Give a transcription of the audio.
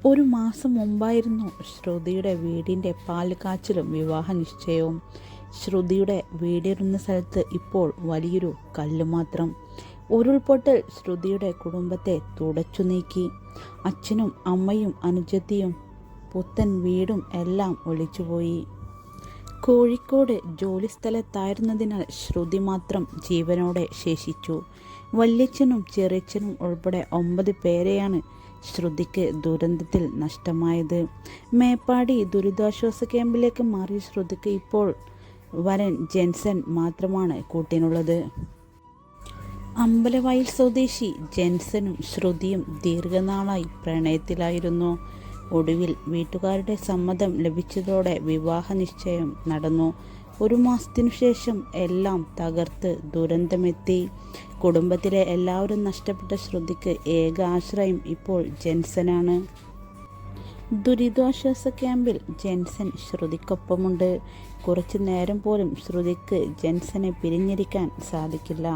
ഒരു മാസം മുമ്പായിരുന്നു ശ്രുതിയുടെ വീടിൻ്റെ പാൽക്കാച്ചിലും വിവാഹ നിശ്ചയവും. ശ്രുതിയുടെ വീടിരുന്ന സ്ഥലത്ത് ഇപ്പോൾ വലിയൊരു കല്ല് മാത്രം. ഉരുൾപൊട്ടൽ ശ്രുതിയുടെ കുടുംബത്തെ തുടച്ചു നീക്കി. അച്ഛനും അമ്മയും അനുജത്തിയും പുത്തൻ വീടും എല്ലാം ഒലിച്ചുപോയി. കോഴിക്കോട് ജോലിസ്ഥലത്തായിരുന്നതിനാൽ ശ്രുതി മാത്രം ജീവനോടെ ശേഷിച്ചു. വല്യച്ഛനും ചെറിയച്ഛനും ഉൾപ്പെടെ 9 പേരെയാണ് ശ്രുതിക്ക് ദുരന്തത്തിൽ നഷ്ടമായത്. മേപ്പാടി ദുരിതാശ്വാസ ക്യാമ്പിലേക്ക് മാറിയ ശ്രുതിക്ക് ഇപ്പോൾ വരൻ ജെൻസൺ മാത്രമാണ് കൂട്ടിനുള്ളത്. അമ്പലവയൽ സ്വദേശി ജെൻസനും ശ്രുതിയും ദീർഘനാളായി പ്രണയത്തിലായിരുന്നു. ഒടുവിൽ വീട്ടുകാരുടെ സമ്മതം ലഭിച്ചതോടെ വിവാഹ നിശ്ചയം നടന്നു. 1 മാസത്തിനു ശേഷം എല്ലാം തകർത്ത് ദുരന്തമെത്തി. കുടുംബത്തിലെ എല്ലാവരും നഷ്ടപ്പെട്ട ശ്രുതിക്ക് ഏക ആശ്രയം ഇപ്പോൾ ജെൻസനാണ്. ദുരിതാശ്വാസ ക്യാമ്പിൽ ജെൻസൺ ശ്രുതിക്കൊപ്പമുണ്ട്. കുറച്ചു നേരം പോലും ശ്രുതിക്ക് ജെൻസനെ പിരിഞ്ഞിരിക്കാൻ സാധിക്കില്ല.